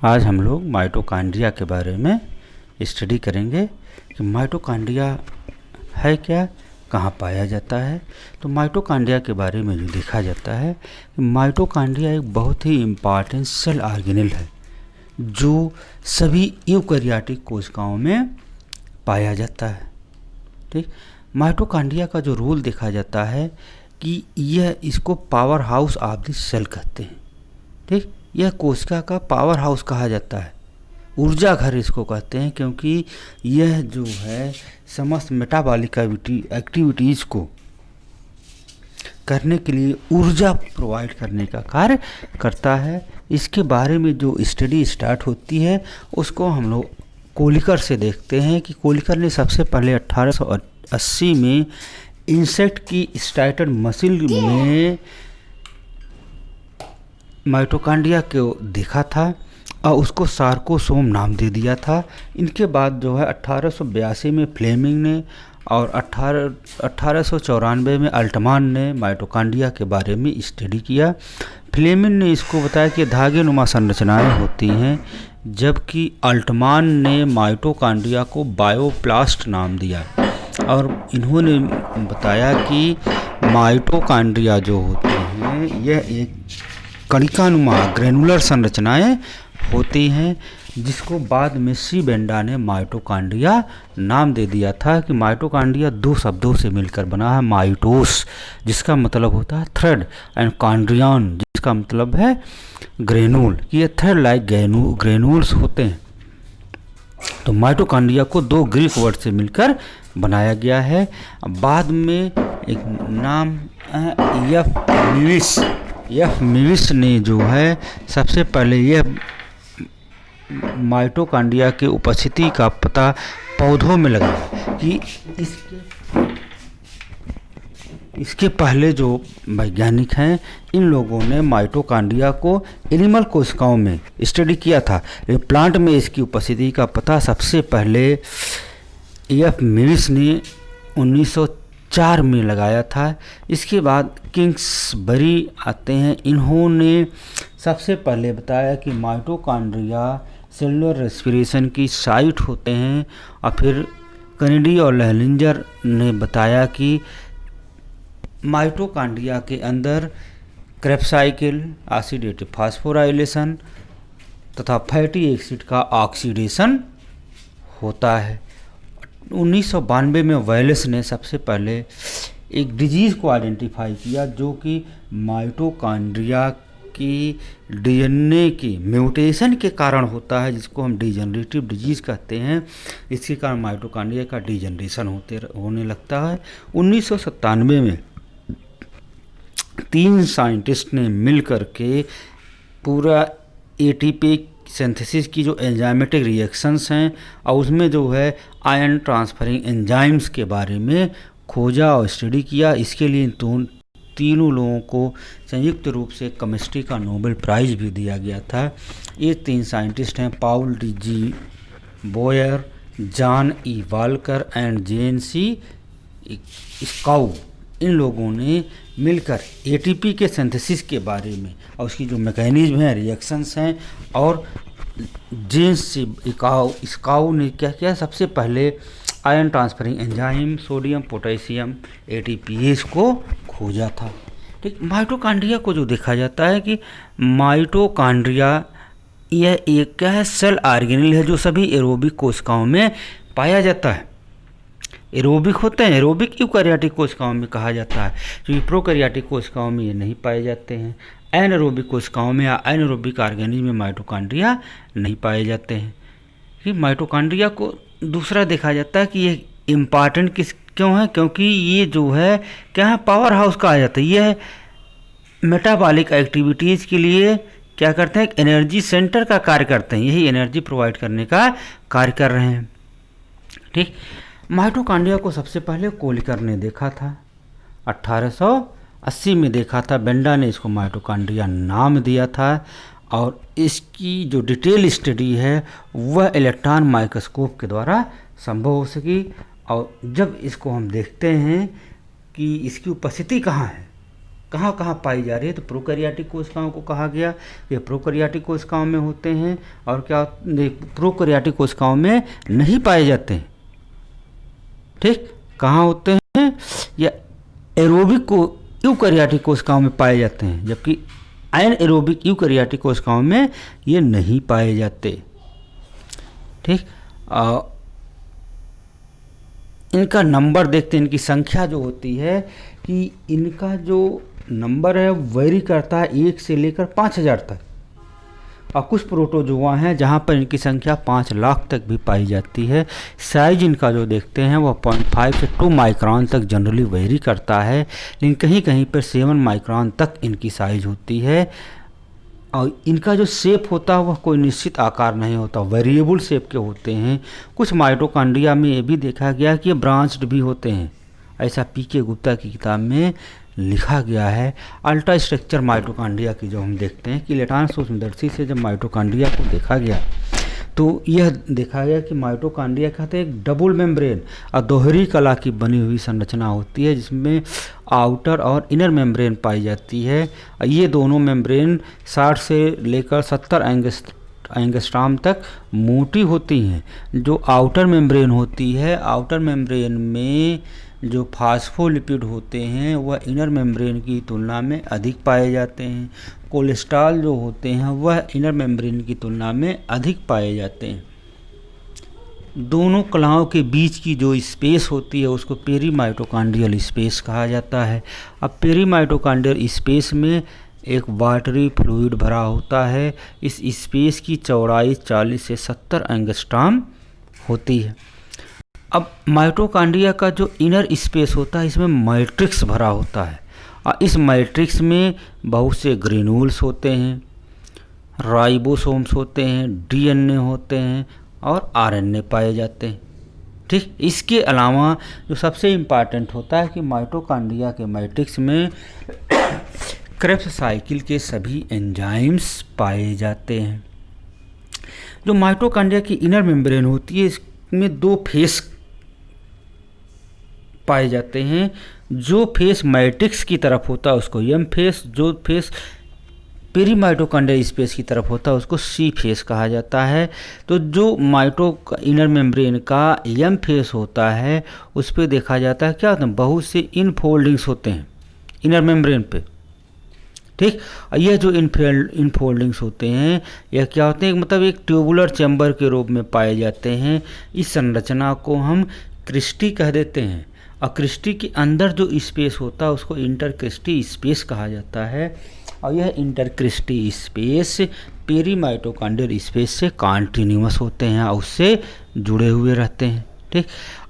आज हम लोग माइटोकॉन्ड्रिया के बारे में स्टडी करेंगे कि माइटोकॉन्ड्रिया है क्या, कहाँ पाया जाता है। तो माइटोकॉन्ड्रिया के बारे में जो देखा जाता है कि माइटोकॉन्ड्रिया एक बहुत ही इम्पॉर्टेंट सेल ऑर्गेनेल है जो सभी यूकैरियोटिक कोशिकाओं में पाया जाता है। ठीक, माइटोकॉन्ड्रिया का जो रोल देखा जाता है कि यह इसको power house of the cell कहते हैं। ठीक, यह कोशिका का पावर हाउस कहा जाता है, ऊर्जा घर इसको कहते हैं, क्योंकि यह जो है समस्त मेटाबॉलिक एक्टिविटीज़ को करने के लिए ऊर्जा प्रोवाइड करने का कार्य करता है। इसके बारे में जो स्टडी स्टार्ट होती है उसको हम लोग कोलिकर से देखते हैं कि कोलिकर ने सबसे पहले 1880 में इंसेक्ट की स्टार्टर मसिल में माइटोकॉन्ड्रिया को देखा था और उसको सार्कोसोम नाम दे दिया था। इनके बाद जो है 1882 में फ्लेमिंग ने और 1894 में अल्टमान ने माइटोकॉन्ड्रिया के बारे में स्टडी किया। फ्लेमिंग ने इसको बताया कि धागे नुमा संरचनाएं होती हैं, जबकि अल्टमान ने माइटोकॉन्ड्रिया को बायोप्लास्ट नाम दिया और इन्होंने बताया कि माइटोकॉन्ड्रिया जो होते हैं यह एक कणिकानुमा ग्रेनुलर संरचनाएं होती हैं, जिसको बाद में सी बेंडा ने माइटोकॉन्ड्रिया नाम दे दिया था कि माइटोकॉन्ड्रिया दो शब्दों से मिलकर बना है, माइटोस जिसका मतलब होता है थ्रेड एंड कॉन्ड्रियन जिसका मतलब है ग्रेनुल, कि ये थ्रेड लाइक ग्रेनुल्स होते हैं। तो माइटोकॉन्ड्रिया को दो ग्रीक वर्ड से मिलकर बनाया गया है। बाद में एक नाम एफ मिविस ने जो है सबसे पहले यह माइटोकॉन्ड्रिया के उपस्थिति का पता पौधों में लगाया कि इसके पहले जो वैज्ञानिक हैं इन लोगों ने माइटोकॉन्ड्रिया को एनिमल कोशिकाओं में स्टडी किया था। प्लांट में इसकी उपस्थिति का पता सबसे पहले एफ मिविस ने 1904 में लगाया था। इसके बाद किंग्सबरी आते हैं, इन्होंने सबसे पहले बताया कि माइटोकॉन्ड्रिया सेलुलर रेस्पिरेशन की साइट होते हैं और फिर कैनेडी और लेहलिंजर ने बताया कि माइटोकॉन्ड्रिया के अंदर क्रेब्स साइकिल, ऑक्सीडेटिव फास्फोराइलेशन तथा फैटी एसिड का ऑक्सीडेशन होता है। 1992 में वेलेस ने सबसे पहले एक डिजीज़ को आइडेंटिफाई किया जो कि माइटोकॉन्ड्रिया की डीएनए की म्यूटेशन के कारण होता है, जिसको हम डिजेनरेटिव डिजीज़ कहते हैं। इसके कारण माइटोकॉन्ड्रिया का डिजेनरेशन होने लगता है। 1997 में 3 साइंटिस्ट ने मिलकर के पूरा एटीपी सिंथेसिस की जो एंजाइमेटिक रिएक्शंस हैं और उसमें जो है आयन ट्रांसफरिंग एंजाइम्स के बारे में खोजा और स्टडी किया। इसके लिए तीनों लोगों को संयुक्त रूप से केमिस्ट्री का नोबेल प्राइज़ भी दिया गया था। ये 3 साइंटिस्ट हैं, पाउल D Boyer, John E walker and जेन सी स्काउ। इन लोगों ने मिलकर एटीपी के सिंथेसिस के बारे में और उसकी जो मैकेनिज्म है, रिएक्शंस हैं, और जेम्स स्काउ ने क्या किया, सबसे पहले ion transferring enzyme sodium potassium ATPase को खोजा था। ठीक, माइटोकॉन्ड्रिया को जो देखा जाता है कि माइटोकॉन्ड्रिया यह एक क्या है, सेल ऑर्गेनेल है जो सभी एरोबिक कोशिकाओं में पाया जाता है। एरोबिक होते हैं, एरोबिक यूकैरियोटिक कोशिकाओं में कहा जाता है, क्योंकि प्रोकैरियोटिक कोशिकाओं में ये नहीं पाए जाते हैं। एनारोबिक कोशिकाओं में या एनारोबिक ऑर्गेनिज्म में माइटोकॉन्ड्रिया नहीं पाए जाते हैं। कि माइटोकॉन्ड्रिया को दूसरा देखा जाता है कि ये इम्पॉर्टेंट क्यों है, क्योंकि ये जो है क्या है, पावर हाउस कहा जाता है। यह मेटाबॉलिक एक्टिविटीज़ के लिए क्या करते हैं, एनर्जी सेंटर का कार्य करते हैं, यही एनर्जी प्रोवाइड करने का कार्य कर रहे हैं। ठीक, माइटोकॉन्ड्रिया को सबसे पहले कोलिकर ने देखा था, 1880 में देखा था। बेंडा ने इसको माइटोकॉन्ड्रिया नाम दिया था और इसकी जो डिटेल स्टडी है वह इलेक्ट्रॉन माइक्रोस्कोप के द्वारा संभव हो सकी। और जब इसको हम देखते हैं कि इसकी उपस्थिति कहाँ है, कहाँ कहाँ पाई जा रही है, तो प्रोकैरियोटिक कोशिकाओं को कहा गया ये प्रोकैरियोटिक कोशिकाओं में होते हैं, और क्या प्रोकैरियोटिक कोशिकाओं में नहीं पाए जाते हैं। ठीक, कहाँ होते हैं, या एरोबिक को यूकैरियोटिक कोशिकाओं में पाए जाते हैं, जबकि एनाएरोबिक यूकैरियोटिक कोशिकाओं में ये नहीं पाए जाते। ठीक, इनका नंबर देखते हैं, इनकी संख्या जो होती है कि इनका जो नंबर है वेरी करता है 1 से लेकर 5000 तक, और कुछ प्रोटोजोआ हैं जहाँ पर इनकी संख्या 5 लाख तक भी पाई जाती है। साइज इनका जो देखते हैं वह 0.5 से 2 माइक्रोन तक जनरली वेरी करता है, लेकिन कहीं कहीं पर 7 माइक्रोन तक इनकी साइज होती है। और इनका जो शेप होता है वह कोई निश्चित आकार नहीं होता, वेरिएबल शेप के होते हैं। कुछ माइटोकॉन्ड्रिया में ये भी देखा गया कि ये ब्रांच्ड भी होते हैं, ऐसा पीके गुप्ता की किताब में लिखा गया है। अल्ट्रा स्ट्रक्चर माइटोकॉन्ड्रिया की जो हम देखते हैं कि लेटान सूक्ष्मदर्शी से जब माइटोकॉन्ड्रिया को देखा गया तो यह देखा गया कि माइटोकॉन्ड्रिया कहते हैं एक डबल मेम्ब्रेन और दोहरी कला की बनी हुई संरचना होती है, जिसमें आउटर और इनर मेम्ब्रेन पाई जाती है। ये दोनों मेम्ब्रेन 60 से लेकर 70 एंगस्ट्रॉम तक मोटी होती हैं। जो आउटर मेम्ब्रेन होती है, आउटर मेम्ब्रेन में जो फास्फोलिपिड होते हैं वह इनर मेम्ब्रेन की तुलना में अधिक पाए जाते हैं। कोलेस्ट्रॉल जो होते हैं वह इनर मेम्ब्रेन की तुलना में अधिक पाए जाते हैं। दोनों कलाओं के बीच की जो स्पेस होती है उसको पेरीमाइटोकॉन्ड्रियल स्पेस कहा जाता है। अब पेरीमाइटोकॉन्ड्रियल स्पेस में एक वाटरी फ्लूइड भरा होता है। इस स्पेस की चौड़ाई 40 से 70 एंगस्ट्रॉम होती है। अब माइटोकॉन्ड्रिया का जो इनर स्पेस होता है इसमें मैट्रिक्स भरा होता है, और इस मैट्रिक्स में बहुत से ग्रेन्यूल्स होते हैं, राइबोसोम्स होते हैं, डीएनए होते हैं और आरएनए पाए जाते हैं। ठीक, इसके अलावा जो सबसे इम्पॉर्टेंट होता है कि माइटोकॉन्ड्रिया के मैट्रिक्स में क्रेब्स साइकिल के सभी एंजाइम्स पाए जाते हैं। जो माइटोकॉन्ड्रिया की इनर मेम्ब्रेन होती है इसमें 2 फेस पाए जाते हैं। जो फेस मैट्रिक्स की तरफ होता है उसको एम फेस, जो फेस पेरीमाइटोकॉन्ड्रियल स्पेस की तरफ होता है उसको सी फेस कहा जाता है। तो जो इनर मेम्ब्रेन का एम फेस होता है उस पर देखा जाता है क्या होता है, बहुत से इनफोल्डिंग्स होते हैं इनर मेम्ब्रेन पे। ठीक, यह जो इनफोल्डिंग्स होते हैं यह क्या होते हैं, मतलब एक ट्यूबुलर चैम्बर के रूप में पाए जाते हैं। इस संरचना को हम क्रिस्टी कह देते हैं, और क्रिस्टी के अंदर जो स्पेस होता है उसको इंटरक्रिस्टी स्पेस कहा जाता है। और यह इंटरक्रिस्टी स्पेस पेरीमाइटोकॉन्ड्रियल स्पेस से कॉन्टिन्यूअस होते हैं और उससे जुड़े हुए रहते हैं। ठीक,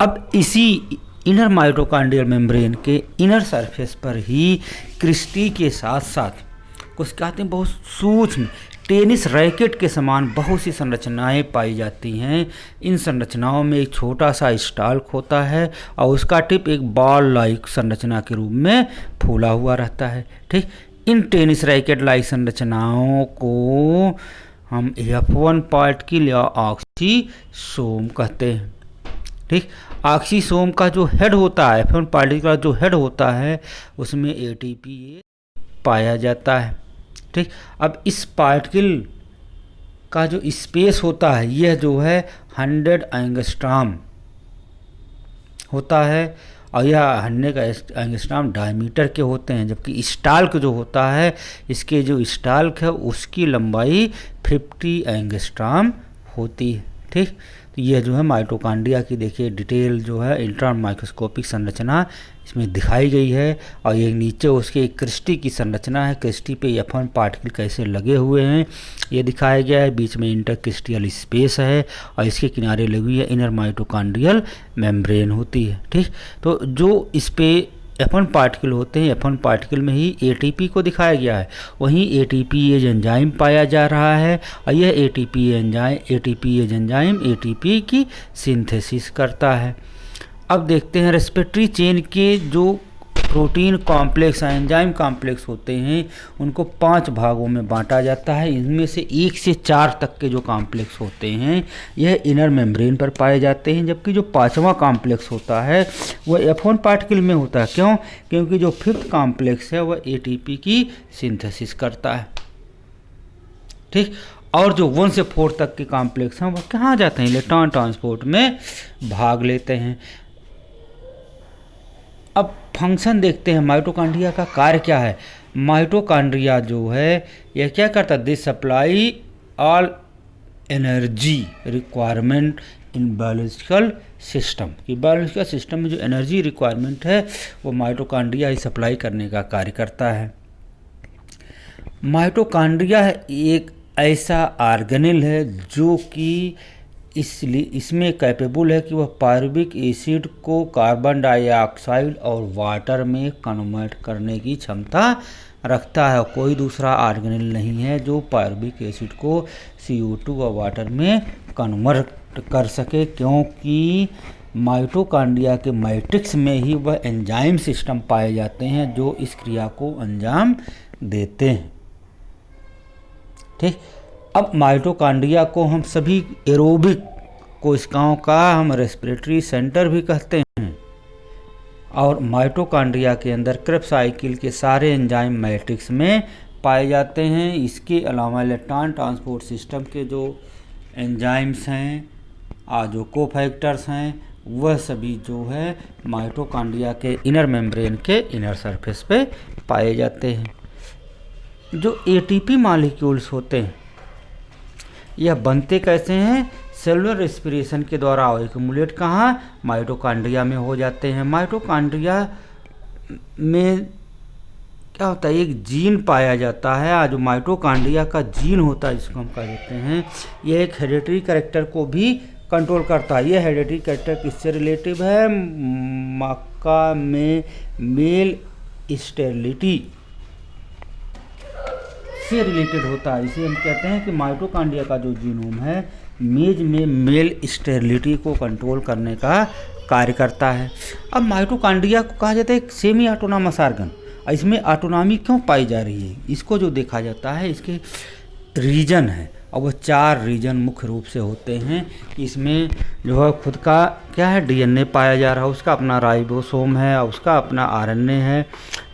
अब इसी इनर माइटोकॉन्ड्रियल मेम्ब्रेन के इनर सरफेस पर ही क्रिस्टी के साथ साथ कुछ कहते हैं बहुत सूक्ष्म टेनिस रैकेट के समान बहुत सी संरचनाएं पाई जाती हैं। इन संरचनाओं में एक छोटा सा स्टाल्क होता है और उसका टिप एक बॉल लाइक संरचना के रूप में फूला हुआ रहता है। ठीक, इन टेनिस रैकेट लाइक संरचनाओं को हम F1 पार्टिकल या ऑक्सीसोम कहते हैं। ठीक, ऑक्सीसोम का जो हेड होता है, F1 पार्टिकल का जो हेड होता है उसमें ATPase पाया जाता है। ठीक, अब इस पार्टिकल का जो स्पेस होता है यह जो है 100 एंगस्ट्रॉम होता है, और यह 100 एंगस्ट्रॉम डायमीटर के होते हैं, जबकि स्टाल्क जो होता है इसके जो स्टाल्क है उसकी लंबाई 50 एंगस्ट्रॉम होती है। ठीक, तो यह जो है माइटोकॉन्ड्रिया की देखिए डिटेल जो है इंट्रा माइक्रोस्कोपिक संरचना इसमें दिखाई गई है। और ये नीचे उसके एक क्रिस्टी की संरचना है, क्रिस्टी पे F1 पार्टिकल कैसे लगे हुए हैं ये दिखाया गया है। बीच में इंटरक्रिस्टियल स्पेस है और इसके किनारे लगी हुई है इनर माइटोकॉन्ड्रियल मेम्ब्रेन होती है। ठीक, तो जो इस पे F1 पार्टिकल होते हैं, F1 पार्टिकल में ही ATP को दिखाया गया है, वहीं ATPase एंजाइम पाया जा रहा है, और यह ATPase एंजाइम ATP की सिंथेसिस करता है। अब देखते हैं रेस्पिरेटरी चेन के जो प्रोटीन कॉम्प्लेक्स एंजाइम कॉम्प्लेक्स होते हैं उनको 5 भागों में बांटा जाता है। इनमें से 1 से 4 तक के जो कॉम्प्लेक्स होते हैं यह इनर मेम्ब्रेन पर पाए जाते हैं, जबकि जो 5वां कॉम्प्लेक्स होता है वह F1 पार्टिकल में होता है। क्यों? क्योंकि जो 5th कॉम्प्लेक्स है वह ATP की सिंथेसिस करता है। ठीक, और जो 1 से 4 तक के कॉम्प्लेक्स हैं वह कहाँ जाते हैं? इलेक्ट्रॉन ट्रांसपोर्ट में भाग लेते हैं। अब फंक्शन देखते हैं माइटोकॉन्ड्रिया का कार्य क्या है। माइटोकॉन्ड्रिया जो है यह क्या करता है? They supply all energy requirement in biological system. कि बायोलॉजिकल सिस्टम में जो एनर्जी रिक्वायरमेंट है वो माइटोकॉन्ड्रिया ही सप्लाई करने का कार्य करता है। माइटोकॉन्ड्रिया एक ऐसा ऑर्गेनेल है जो कि इसमें कैपेबल है कि वह पायरुविक एसिड को कार्बन डाइऑक्साइड और वाटर में कन्वर्ट करने की क्षमता रखता है। कोई दूसरा ऑर्गेनेल नहीं है जो पायरुविक एसिड को CO2 और वाटर में कन्वर्ट कर सके, क्योंकि माइटोकॉन्ड्रिया के मैट्रिक्स में ही वह एंजाइम सिस्टम पाए जाते हैं जो इस क्रिया को अंजाम देते हैं। ठीक, अब माइटोकॉन्ड्रिया को हम सभी एरोबिक कोशिकाओं का हम रेस्पिरेटरी सेंटर भी कहते हैं, और माइटोकॉन्ड्रिया के अंदर क्रेब्स साइकिल के सारे एंजाइम मैट्रिक्स में पाए जाते हैं। इसके अलावा इलेक्ट्रॉन ट्रांसपोर्ट सिस्टम के जो एंजाइम्स हैं जो कोफैक्टर्स हैं वह सभी जो है माइटोकॉन्ड्रिया के इनर मेम्ब्रेन के इनर सरफेस पे पाए जाते हैं। जो ATP मॉलिक्यूल्स होते हैं यह बनते कैसे हैं? सेलुलर रेस्पिरेशन के द्वारा एक्युमुलेट कहाँ? माइटोकॉन्ड्रिया में हो जाते हैं। माइटोकॉन्ड्रिया में क्या होता है? एक जीन पाया जाता है, जो माइटोकॉन्ड्रिया का जीन होता है जिसको हम कह देते हैं, यह एक हेरिडिटरी कैरेक्टर को भी कंट्रोल करता है। यह हेरिडिटरी कैरेक्टर किससे रिलेटिव है? मक्का में मेल स्टेरिलिटी से रिलेटेड होता है। इसे हम कहते हैं कि माइटोकॉन्ड्रिया का जो जीनोम है मेज में मेल स्टेरिलिटी को कंट्रोल करने का कार्य करता है। अब माइटोकॉन्ड्रिया को कहा जाता है एक सेमी ऑटोनॉमस ऑर्गन। इसमें ऑटोनॉमी क्यों पाई जा रही है? इसको जो देखा जाता है इसके रीजन है, और वह 4 रीजन मुख्य रूप से होते हैं। इसमें जो है खुद का क्या है? DNA पाया जा रहा है, उसका अपना राइबोसोम है, उसका अपना RNA है।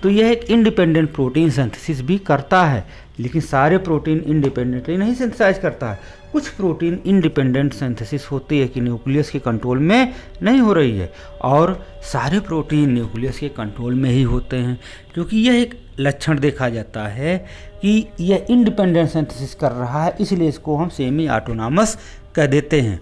तो यह एक इंडिपेंडेंट प्रोटीन सिंथेसिस भी करता है, लेकिन सारे प्रोटीन इंडिपेंडेंटली नहीं सिंथेसाइज करता है। कुछ प्रोटीन इंडिपेंडेंट सिंथेसिस होती है कि न्यूक्लियस के कंट्रोल में नहीं हो रही है, और सारे प्रोटीन न्यूक्लियस के कंट्रोल में ही होते हैं, क्योंकि यह एक लक्षण देखा जाता है कि यह इंडिपेंडेंट सिंथेसिस कर रहा है, इसलिए इसको हम सेमी ऑटोनॉमस कह देते हैं।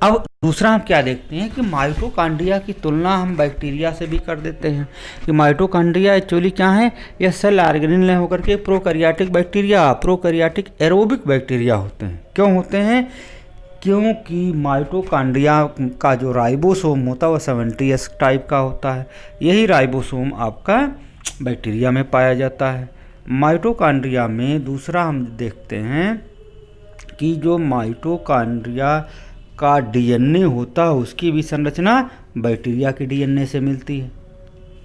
अब दूसरा हम क्या देखते हैं कि माइटोकॉन्ड्रिया की तुलना हम बैक्टीरिया से भी कर देते हैं कि माइटोकॉन्ड्रिया एक्चुअली क्या है? यह सेल ऑर्गेनेल होकर के prokaryotic bacteria, prokaryotic aerobic bacteria होते हैं। क्यों होते हैं? क्योंकि माइटोकॉन्ड्रिया का जो राइबोसोम होता है वह 70S टाइप का होता है। यही राइबोसोम आपका बैक्टीरिया में पाया जाता है। माइटोकॉन्ड्रिया में दूसरा हम देखते हैं कि जो माइटोकॉन्ड्रिया का DNA होता है उसकी भी संरचना बैक्टीरिया के DNA से मिलती है।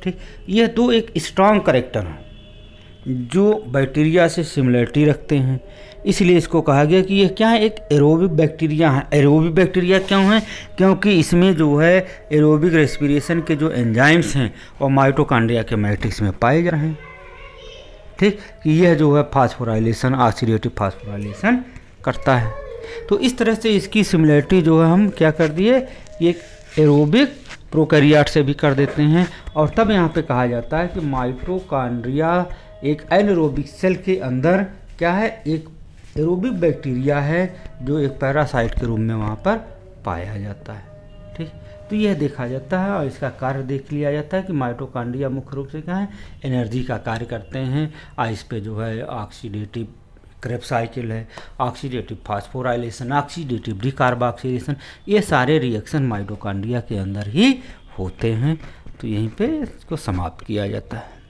ठीक, यह 2 एक स्ट्रॉन्ग कैरेक्टर हैं जो बैक्टीरिया से सिमिलरिटी रखते हैं, इसलिए इसको कहा गया कि यह क्या है? एक एरोबिक बैक्टीरिया है। एरोबिक बैक्टीरिया क्यों है? क्योंकि इसमें जो है एरोबिक रेस्पिरेशन के जो एंजाइम्स हैं वो माइटोकॉन्ड्रिया के मैट्रिक्स में पाए जा रहे हैं। ठीक, कि यह जो है फास्फोराइलेशन, ऑक्सीडेटिव फास्फोराइलेशन करता है। तो इस तरह से इसकी सिमिलरिटी जो है हम क्या कर दिए, एक एरोबिक प्रोकैरियोट से भी कर देते हैं। और तब यहाँ पे कहा जाता है कि माइटोकॉन्ड्रिया एक एनारोबिक सेल के अंदर क्या है? एक एरोबिक बैक्टीरिया है जो एक पैरासाइट के रूप में वहाँ पर पाया जाता है। ठीक, तो यह देखा जाता है और इसका कार्य देख लिया जाता है कि माइटोकॉन्ड्रिया मुख्य रूप से क्या है? एनर्जी का कार्य करते हैं। इस पे जो है ऑक्सीडेटिव क्रेब्स साइकिल है, ऑक्सीडेटिव फास्फोराइलेशन, ऑक्सीडेटिव डिकार्बोक्सिलेशन, ये सारे रिएक्शन माइटोकॉन्ड्रिया के अंदर ही होते हैं। तो यहीं पे इसको समाप्त किया जाता है।